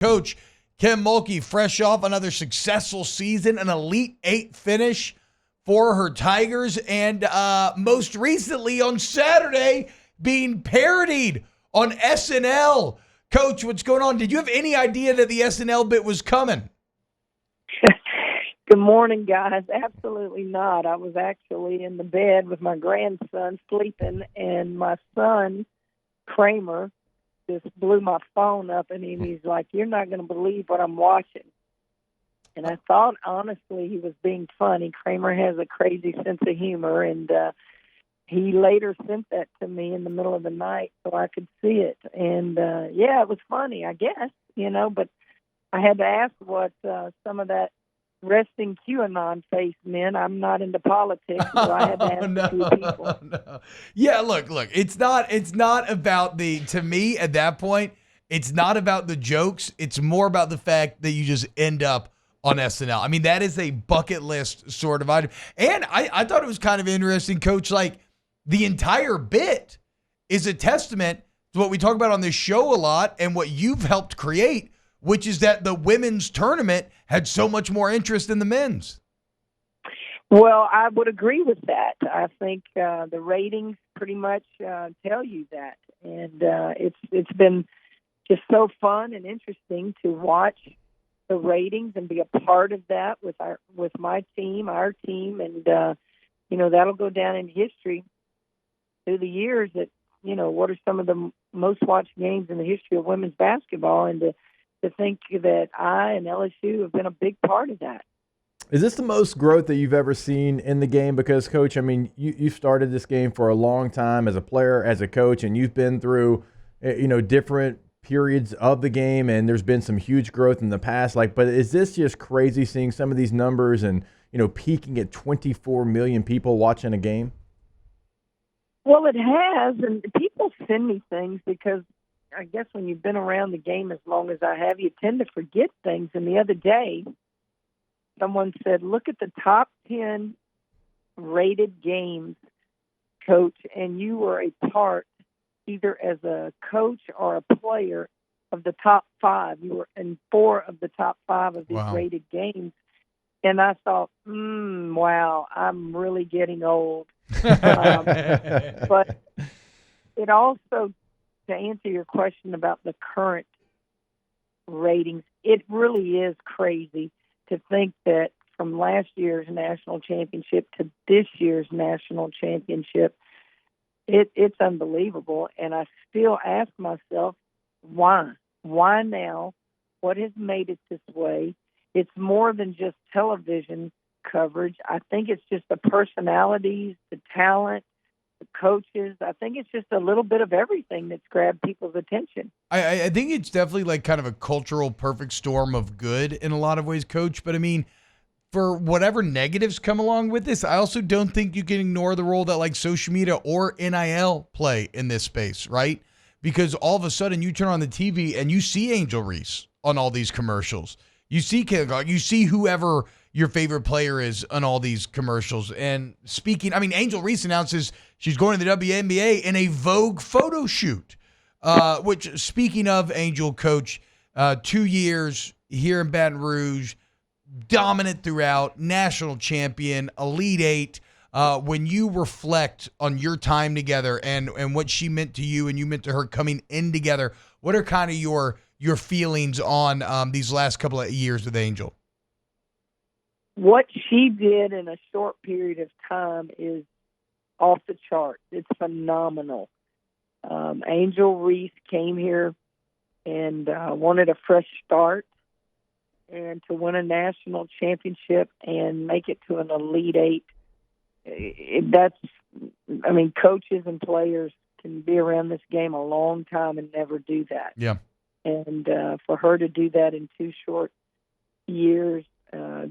Coach Kim Mulkey, fresh off another successful season, an Elite Eight finish for her Tigers, and most recently on Saturday, being parodied on SNL. Coach, what's going on? Did you have any idea that the SNL bit was coming? Good morning, guys. Absolutely not. I was actually in the bed with my grandson sleeping, and my son, Kramer, just blew my phone up, and he's like, "You're not going to believe what I'm watching." And I thought, honestly, he was being funny. Kramer has a crazy sense of humor, and he later sent that to me in the middle of the night so I could see it. And, yeah, it was funny, I guess, but I had to ask what some of that resting QAnon face meant. I'm not into politics, so I had to ask a few people. No. Yeah, look, it's not about to me at that point, it's not about the jokes. It's more about the fact that you just end up on SNL. I mean, that is a bucket list sort of item. And I thought it was kind of interesting, Coach, like the entire bit is a testament to what we talk about on this show a lot and what you've helped create, which is that the women's tournament had so much more interest than the men's. Well, I would agree with that. I think the ratings pretty much tell you that. And it's been just so fun and interesting to watch the ratings and be a part of that with my team, our team. And, that'll go down in history through the years that, what are some of the most watched games in the history of women's basketball, and to think that I and LSU have been a big part of that. Is this the most growth that you've ever seen in the game? Because, Coach, I mean, you've started this game for a long time as a player, as a coach, and you've been through, different periods of the game, and there's been some huge growth in the past. But is this just crazy seeing some of these numbers and, peaking at 24 million people watching a game? Well, it has, and people send me things because I guess when you've been around the game as long as I have, you tend to forget things. And the other day, someone said, look at the top 10 rated games, Coach, and you were a part, either as a coach or a player, of the top 5. You were in 4 of the top 5 of these rated games. And I thought, wow, I'm really getting old. But it also, to answer your question about the current ratings, it really is crazy to think that from last year's national championship to this year's national championship, it's unbelievable. And I still ask myself, why? Why now? What has made it this way? It's more than just television coverage. I think it's just the personalities, the talent, the coaches. I think it's just a little bit of everything that's grabbed people's attention. I think it's definitely like kind of a cultural perfect storm of good in a lot of ways, Coach. But I mean, for whatever negatives come along with this, I also don't think you can ignore the role that like social media or NIL play in this space, right? Because all of a sudden you turn on the TV and you see Angel Reese on all these commercials. You see whoever your favorite player is on all these commercials. And Angel Reese announces she's going to the WNBA in a Vogue photo shoot, which, speaking of Angel, Coach, 2 years here in Baton Rouge, dominant throughout, national champion, Elite Eight. When you reflect on your time together and what she meant to you and you meant to her coming in together, what are kind of your feelings on these last couple of years with Angel? What she did in a short period of time is off the charts. It's phenomenal. Angel Reese came here and wanted a fresh start, and to win a national championship and make it to an Elite Eight. Coaches and players can be around this game a long time and never do that. Yeah. And for her to do that in 2 short years,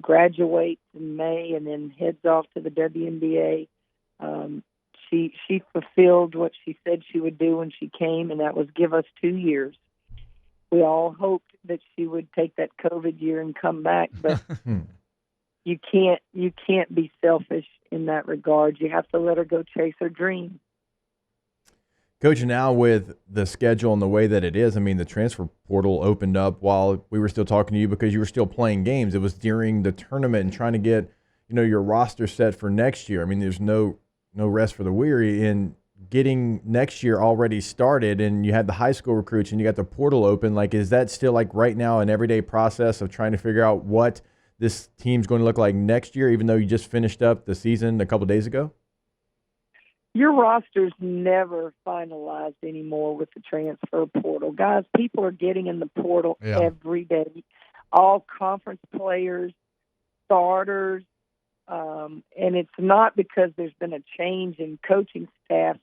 graduates in May and then heads off to the WNBA, she fulfilled what she said she would do when she came, and that was give us 2 years. We all hoped that she would take that COVID year and come back, but you can't be selfish in that regard. You have to let her go chase her dream. Coach, now with the schedule and the way that it is, I mean, the transfer portal opened up while we were still talking to you because you were still playing games. It was during the tournament and trying to get, your roster set for next year. I mean, there's no rest for the weary in getting next year already started, and you had the high school recruits and you got the portal open. Like, is that still like right now an everyday process of trying to figure out what this team's going to look like next year, even though you just finished up the season a couple days ago? Your roster's never finalized anymore with the transfer portal. Guys, people are getting in the portal every day. All conference players, starters, and it's not because there's been a change in coaching staff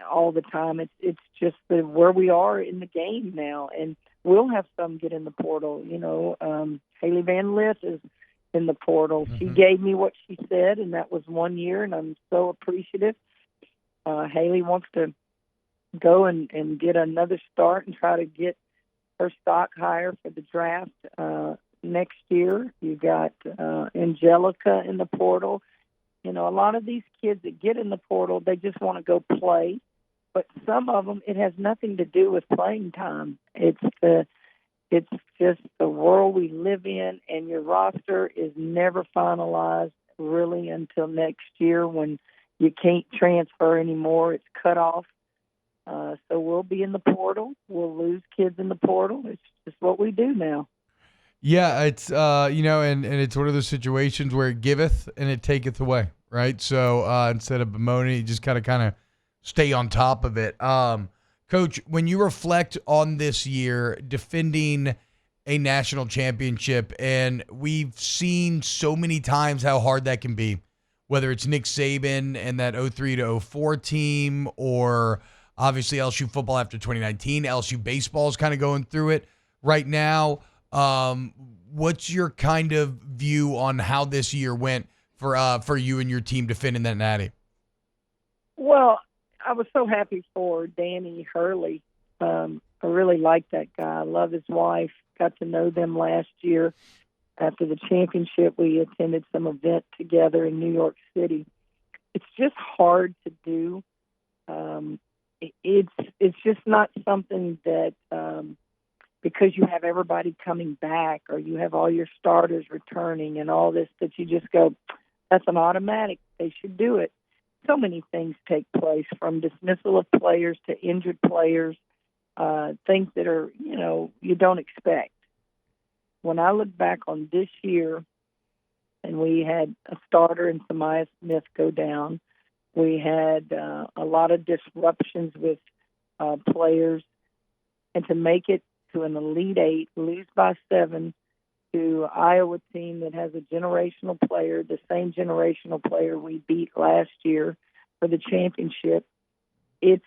all the time. It's just where we are in the game now, and we'll have some get in the portal. Haley Van Lith is in the portal. Mm-hmm. She gave me what she said, and that was 1 year, and I'm so appreciative. Haley wants to go and get another start and try to get her stock higher for the draft next year. You got Angelica in the portal. A lot of these kids that get in the portal, they just want to go play. But some of them, it has nothing to do with playing time. It's just the world we live in, and your roster is never finalized really until next year when you can't transfer anymore. It's cut off. So we'll be in the portal. We'll lose kids in the portal. It's just what we do now. Yeah, it's and it's one of those situations where it giveth and it taketh away, right? So instead of bemoaning, you just kind of stay on top of it. Coach, when you reflect on this year, defending a national championship, and we've seen so many times how hard that can be, whether it's Nick Saban and that 03 to 04 team, or obviously LSU football after 2019. LSU baseball is kind of going through it right now. What's your kind of view on how this year went for you and your team defending that natty? Well, I was so happy for Danny Hurley. I really like that guy. I love his wife. Got to know them last year. After the championship, we attended some event together in New York City. It's just hard to do. It's just not something that because you have everybody coming back or you have all your starters returning and all this that you just go, that's an automatic. They should do it. So many things take place, from dismissal of players to injured players, things that are, you don't expect. When I look back on this year, and we had a starter and Samaya Smith go down, we had a lot of disruptions with players, and to make it to an Elite Eight, lose by 7 to Iowa team that has a generational player, the same generational player we beat last year for the championship, it's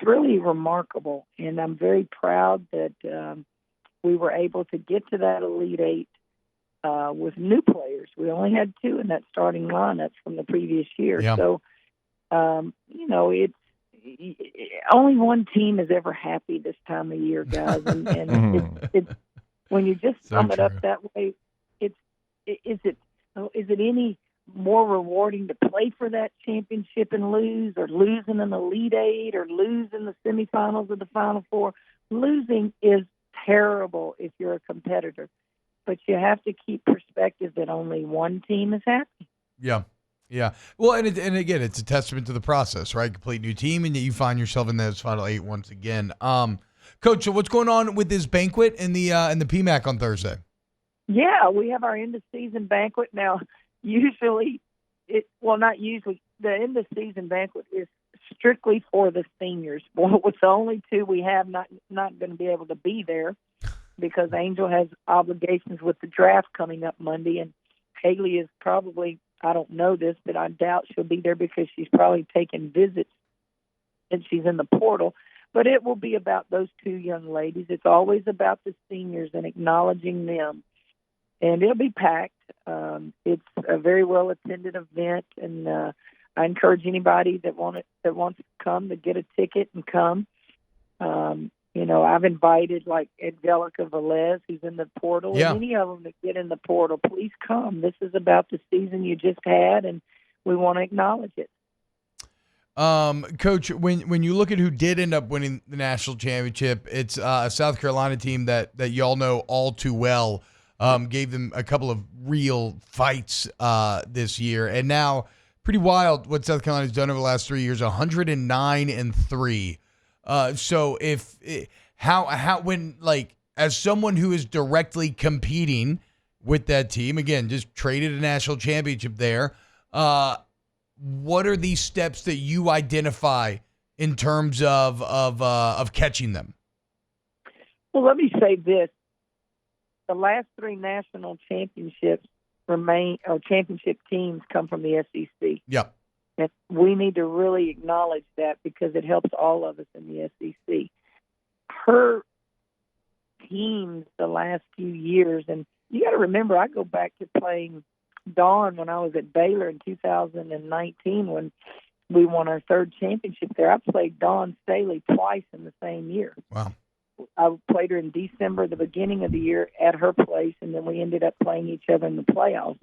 really remarkable, and I'm very proud that we were able to get to that Elite Eight with new players. We only had 2 in that starting lineup from the previous year. Yeah. So, it's only one team is ever happy this time of year, guys. And it's when you just sum it up that way, is it any more rewarding to play for that championship and lose, or lose in an Elite Eight, or lose in the semifinals of the Final Four? Losing is terrible if you're a competitor, but you have to keep perspective that only one team is happy. Yeah. Well, and again, it's a testament to the process, right? Complete new team, and you find yourself in those Final 8 once again. Coach, so what's going on with this banquet and the PMAC on Thursday? Yeah, we have our end of season banquet now. Not usually. The end of season banquet is strictly for the seniors. Well, it's the only 2 we have not going to be able to be there because Angel has obligations with the draft coming up Monday, and Haley is probably, I don't know this, but I doubt she'll be there because she's probably taking visits and she's in the portal. But it will be about those 2 young ladies. It's always about the seniors and acknowledging them. And it'll be packed. It's a very well-attended event, and I encourage anybody that wants to come to get a ticket and come. I've invited like Angelica Velez, who's in the portal, and any of them that get in the portal, please come. This is about the season you just had, and we want to acknowledge it. Coach, when you look at who did end up winning the national championship, it's a South Carolina team that y'all know all too well. Gave them a couple of real fights this year, and now pretty wild what South Carolina's done over the last 3 years, 109-3. So how when like as someone who is directly competing with that team, again, just traded a national championship there. What are these steps that you identify in terms of catching them? Well, let me say this. The last 3 national championships championship teams come from the SEC. Yep. And we need to really acknowledge that because it helps all of us in the SEC. Her teams the last few years, and you got to remember, I go back to playing Dawn when I was at Baylor in 2019 when we won our 3rd championship there. I played Dawn Staley twice in the same year. Wow. I played her in December, the beginning of the year, at her place, and then we ended up playing each other in the playoffs.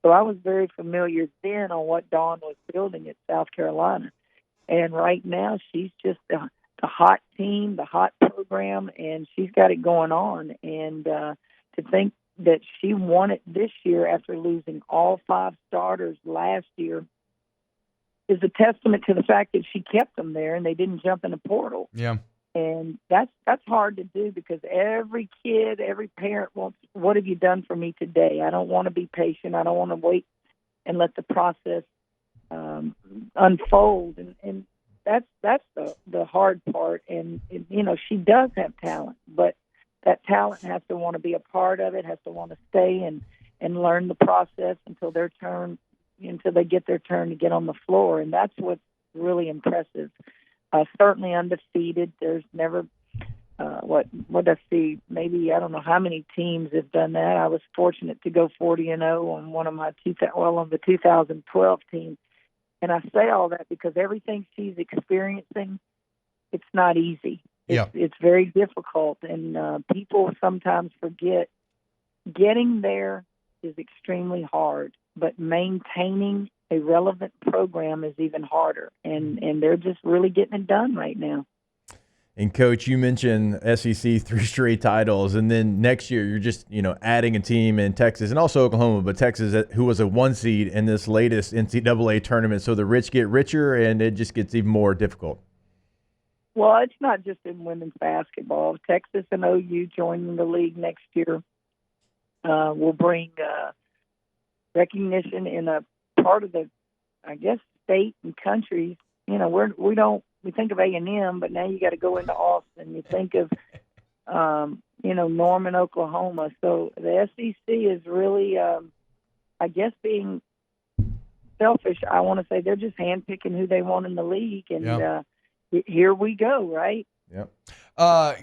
So I was very familiar then on what Dawn was building at South Carolina. And right now she's just the hot team, the hot program, and she's got it going on. And to think that she won it this year after losing all 5 starters last year is a testament to the fact that she kept them there and they didn't jump in a portal. Yeah. And that's hard to do because every kid, every parent wants, what have you done for me today? I don't want to be patient. I don't want to wait and let the process unfold. And that's the hard part. And, you know, she does have talent, but that talent has to want to be a part of it, has to want to stay and learn the process until they get their turn to get on the floor. And that's what's really impressive. Certainly undefeated. There's never, what I see, maybe, I don't know how many teams have done that. I was fortunate to go 40-0 on one of my on the 2012 team. And I say all that because everything she's experiencing, it's not easy. It's very difficult. And people sometimes forget getting there is extremely hard, but maintaining a relevant program is even harder, and they're just really getting it done right now. And Coach, you mentioned SEC 3 straight titles, and then next year you're just adding a team in Texas and also Oklahoma, but Texas who was a 1 seed in this latest NCAA tournament. So the rich get richer, and it just gets even more difficult. Well, it's not just in women's basketball. Texas and OU joining the league next year will bring recognition in a part of the, I guess, state and country. We think of A&M, but now you got to go into Austin. You think of, Norman, Oklahoma. So the SEC is really, I guess, being selfish. I want to say they're just handpicking who they want in the league, and here we go, right? Yep.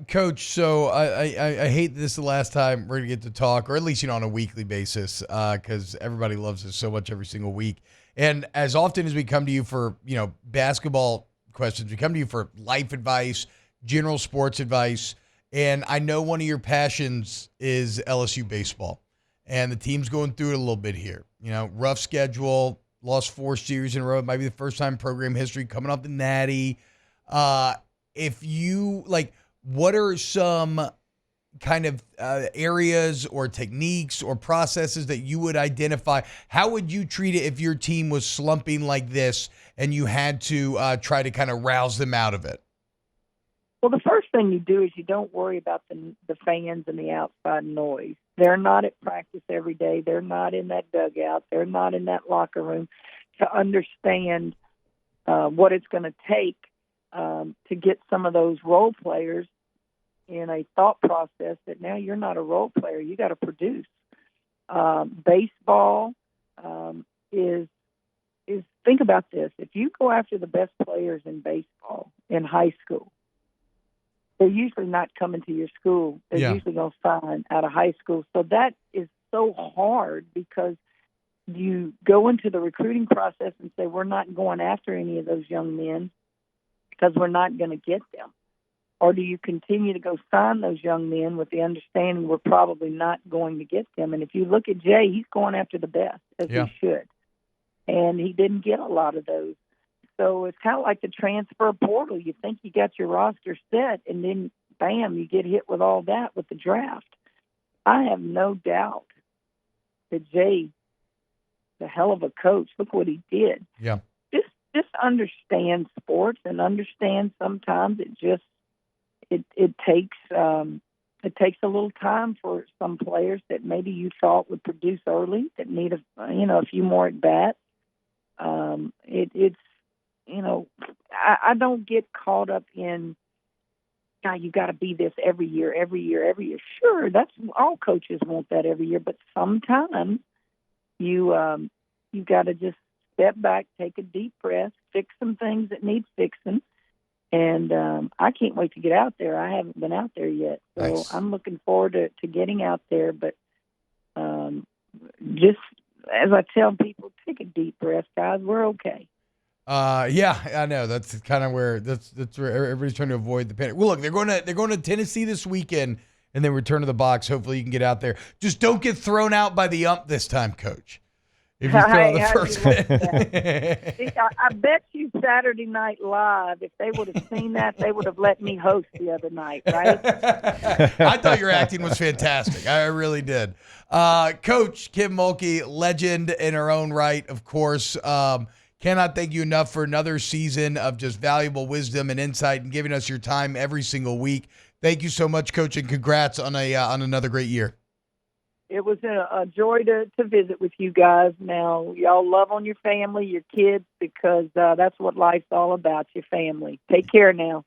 Coach, so I hate this the last time we're going to get to talk, or at least, on a weekly basis, because everybody loves us so much every single week. And as often as we come to you for, basketball questions, we come to you for life advice, general sports advice. And I know one of your passions is LSU baseball, and the team's going through it a little bit here. Rough schedule, lost 4 series in a row. It might be the first time in program history, coming off the Natty. If you what are some kind of areas or techniques or processes that you would identify? How would you treat it if your team was slumping like this and you had to try to kind of rouse them out of it? Well, the first thing you do is you don't worry about the fans and the outside noise. They're not at practice every day. They're not in that dugout. They're not in that locker room to understand what it's going to take to get some of those role players in a thought process that now you're not a role player, you got to produce. Baseball is think about this. If you go after the best players in baseball in high school, they're usually not coming to your school. They're usually going to sign out of high school. So that is so hard because you go into the recruiting process and say, we're not going after any of those young men because we're not going to get them. Or do you continue to go sign those young men with the understanding we're probably not going to get them? And if you look at Jay, he's going after the best, as he should. And he didn't get a lot of those. So it's kind of like the transfer portal. You think you got your roster set, and then, bam, you get hit with all that with the draft. I have no doubt that Jay, the hell of a coach, look what he did. Yeah. Just understand sports and understand sometimes it takes a little time for some players that maybe you thought would produce early that need a few more at bats. I don't get caught up in, God, you got to be this every year. Sure, that's all coaches want that every year, but sometimes you got to just step back, take a deep breath, fix some things that need fixing. And I can't wait to get out there. I haven't been out there yet. So Nice. I'm looking forward to getting out there. But just as I tell people, take a deep breath, guys. We're okay. Yeah, I know. That's kind of where that's where everybody's trying to avoid the panic. Well, look, they're going to Tennessee this weekend and then return to the box. Hopefully you can get out there. Just don't get thrown out by the ump this time, Coach. If you throw out the first I bet you Saturday Night Live, if they would have seen that, they would have let me host the other night, right? I thought your acting was fantastic. I really did. Coach Kim Mulkey, legend in her own right, of course. Cannot thank you enough for another season of just valuable wisdom and insight and giving us your time every single week. Thank you so much, Coach, and congrats on another great year. It was a joy to visit with you guys. Now, y'all love on your family, your kids, because that's what life's all about, your family. Take care now.